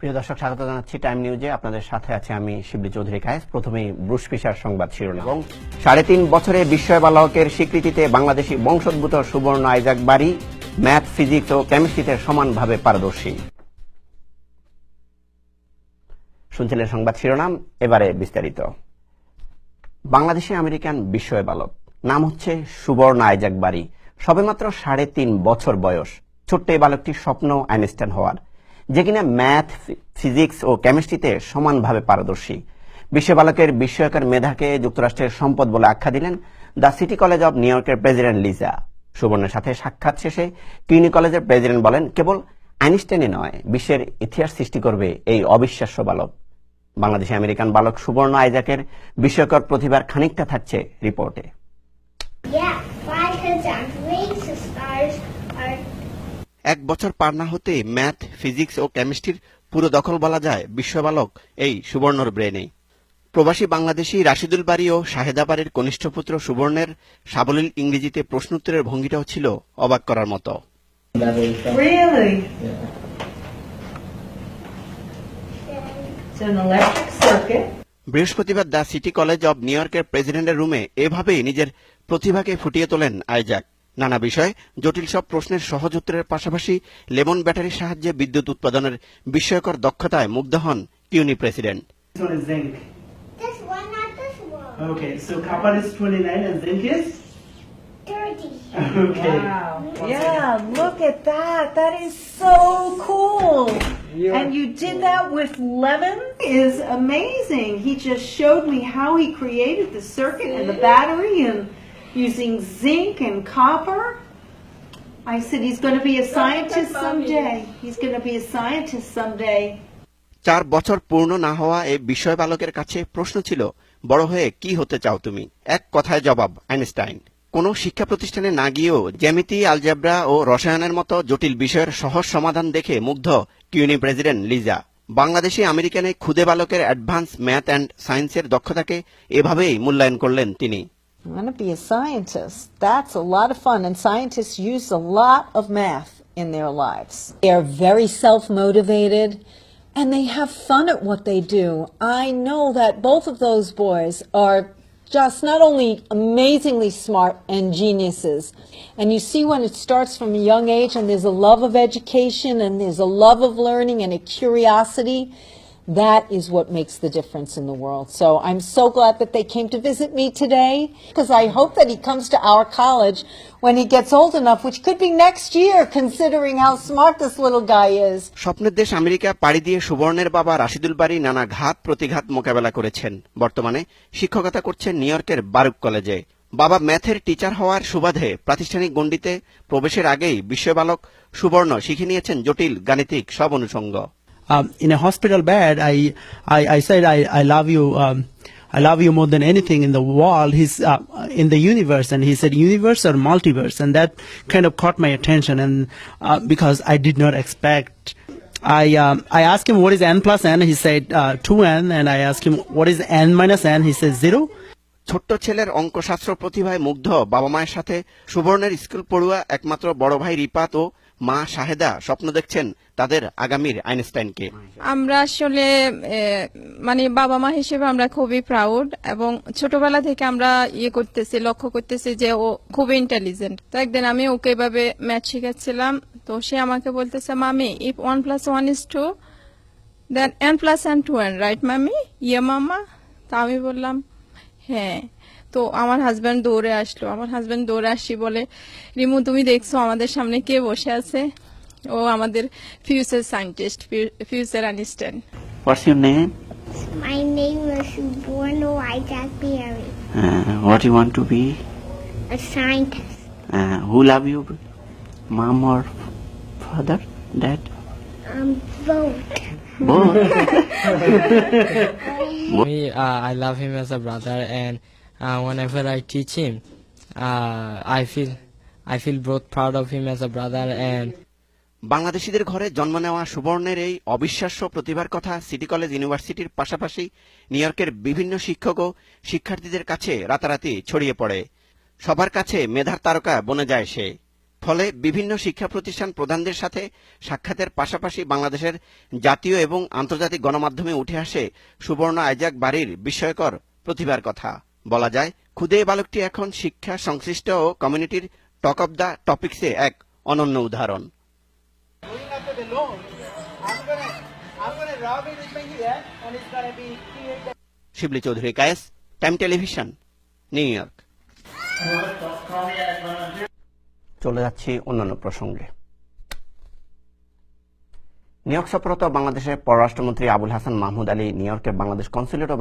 প্রিয় দর্শক, স্বাগত জানাচ্ছি টাইম নিউজে। আপনাদের সাথে আছে আমি শিবলি চৌধুরী কায়েস। প্রথমেই ব্রুশ ফিশার সংবাদ শিরোনাম। এবং 3.5 বছরে বিস্ময় বালকের স্বীকৃতিতে বাংলাদেশি বংশোদ্ভূত সুবর্ণ আইজাক বারী ম্যাথ, ফিজিক্স ও কেমিস্ট্রিতে সমানভাবে পারদর্শী। শুনছিলেন সংবাদ শিরোনাম, এবারে বিস্তারিত। বাংলাদেশি আমেরিকান বিস্ময় বালক, নাম হচ্ছে সুবর্ণ আইজাক বারী। সবেমাত্র 3.5 বছর বয়স। ছোট্ট এই বালকটির স্বপ্ন আইনস্টাইন হওয়ার, যে কিনা ম্যাথ, ফিজিক্স ও কেমিস্ট্রিতে সমানভাবে পারদর্শী। বিশ্ব বালকের বিস্ময়কর মেধাকে যুক্তরাষ্ট্রের সম্পদ বলে আখ্যা দিলেন the city college of new ইয়র্কের প্রেসিডেন্ট লিজা। সুবর্ণের সাথে সাক্ষাৎ শেষে কিউনি কলেজের প্রেসিডেন্ট বলেন, কেবল আইনস্টাইনই নয়, বিশ্বের ইতিহাস সৃষ্টি করবে এই অবিশ্বাস্য বালক। বাংলাদেশি আমেরিকান বালক সুবর্ণ আইজাকের বিস্ময়কর প্রতিভার খানিকটা থাকছে রিপোর্টে। এক বছর পার না হতে ম্যাথ, ফিজিক্স ও কেমিস্ট্রির পুরো দখল বলা যায় বিশ্ববালক এই সুবর্ণর ব্রেনে। প্রবাসী বাংলাদেশি রাশিদুল বারী ও শাহেদা বারীর কনিষ্ঠ পুত্র সুবর্ণের সাবলীল ইংরেজিতে প্রশ্নোত্তরের ভঙ্গিটাও ছিল অবাক করার মতো। বৃহস্পতিবার the city college of new ইয়র্কের প্রেসিডেন্টের রুমে এভাবেই নিজের প্রতিভাকে ফুটিয়ে তোলেন আইজাক। নানা বিষয়ে জটিল সব প্রশ্নের সহজ উত্তরের পাশাপাশি লেমন ব্যাটারির সাহায্যে বিদ্যুৎ উৎপাদনের বিস্ময়কর দক্ষতায় মুগ্ধ হন কিউনি president. Okay, so copper is 29 and zinc is 30. okay. Wow. Yeah, look at that. That is so cool. And you did that with lemon? Is amazing. He just showed me how he created the circuit and the battery and using zinc and copper. I said he's going to be a scientist someday. He's going to be a scientist someday. 4 বছর পূর্ণ না হওয়া এই বিস্ময় বালকের কাছে প্রশ্ন ছিল, বড় হয়ে কি হতে চাও তুমি? এক কথায় জবাব, আইনস্টাইন। কোন শিক্ষা প্রতিষ্ঠানে না গিয়েও জ্যামিতি, আলজেব্রা ও রসায়নের মতো জটিল বিষয়ের সহজ সমাধান দেখে মুগ্ধ কিউনি প্রেসিডেন্ট লিজা। বাংলাদেশি আমেরিকানে খুদে বালকের অ্যাডভান্স ম্যাথ অ্যান্ড সায়েন্সের দক্ষতাকে এভাবেই মূল্যায়ন করলেন তিনি। I'm going to be a scientist. That's a lot of fun, and scientists use a lot of math in their lives. They are very self-motivated, and they have fun at what they do. I know that both of those boys are just not only amazingly smart and geniuses, and you see when it starts from a young age and there's a love of education and there's a love of learning and a curiosity, that is what makes the difference in the world. So I'm so glad that they came to visit me today, because I hope that he comes to our college when he gets old enough, which could be next year, considering how smart this little guy is. স্বপ্নের দেশ America পাড়ি দিয়ে সুবর্ণের বাবা রাশিদুল বারী নানা ঘাত প্রতিঘাত মোকাবেলা করেছেন। বর্তমানে শিক্ষকতা করছেন নিউ ইয়র্কের বারুক কলেজে। বাবা ম্যাথের টিচার হওয়ার সুবাদে প্রাতিষ্ঠানিক গণ্ডিতে প্রবেশের আগেই বিশ্ববালক সুবর্ণ শিখে নিয়েছেন জটিল গাণিতিক সব অনুষঙ্গ। In a hospital bed, I said, I love you. I love you more than anything in the world. He's in the universe, and he said universe or multiverse, and that kind of caught my attention. And because I did not expect, I asked him what is n plus n. He said 2n, and I asked him what is n minus n. He said 0. ছোট্ট ছেলের অঙ্কশাস্ত্র প্রতিভায় মুগ্ধ বাবা মায়ের সাথে সুবর্ণের school পড়ুয়া একমাত্র বড় ভাই রিপাত ও মা শাহেদা স্বপ্ন দেখছেন তাদের আগামীর আইনস্টাইনকে। আমরা আসলে মানে বাবা মা হিসেবে আমরা খুবই প্রাউড, এবং ছোটবেলা থেকে আমরা লক্ষ্য করতেছি যে ও খুব ইন্টেলিজেন্ট। তো একদিন আমি ওকে এভাবে ম্যাথ শিখাচ্ছিলাম, তো সে আমাকে বলতেছে, মামি if 1 + 1 = 2 then n + n 2n, right মামি? ইয়ে মামা। তা আমি বললাম হ্যাঁ। তো আমার হাজব্যান্ড দৌড়ে আসলো। আমার হাজব্যান্ড দৌড়ে আসি বলে, রিমু তুমি দেখছো আমাদের সামনে কে বসে আছে? ও আমাদের future scientist, future Einstein. What's your name? My name is Suborno Isaac Berry. What you want to be? A scientist. Who love you? Mom or father? Dad? Both. Both. Me, I love him as a brother, and whenever I teach him, I feel both proud of him as a brother. And বাংলাদেশিদের ঘরে জন্ম নেওয়া সুবর্ণের এই অবিশ্বাস্য প্রতিভার কথা city college ইউনিভার্সিটির পাশাপাশি নিউ ইয়র্কের বিভিন্ন শিক্ষক ও শিক্ষার্থীদের কাছে রাতারাতি ছড়িয়ে পড়ে। সবার কাছে মেধার তারকা বনে যায় সে। ফলে বিভিন্ন শিক্ষা প্রতিষ্ঠান প্রধানদের সাথে সাক্ষাতের পাশাপাশি বাংলাদেশের জাতীয় এবং আন্তর্জাতিক গণমাধ্যমে উঠে আসে সুবর্ণ আইজাক বাড়ির বিস্ময়কর প্রতিভার কথা। বলা যায় খুদে এই বালকটি এখন শিক্ষা সংশ্লিষ্ট ও কমিউনিটির টক অব দ্য টপিকসে এক অনন্য উদাহরণ। Shibli Chowdhury Kayes, Time television, New York. চলে যাচ্ছি অন্যান্য প্রসঙ্গে। নিউ ইয়র্ক সফররত বাংলাদেশের পররাষ্ট্রমন্ত্রী আবুল হাসান মাহমুদ আলী নিউ ইয়র্কের বাংলাদেশ কনসুলেট ও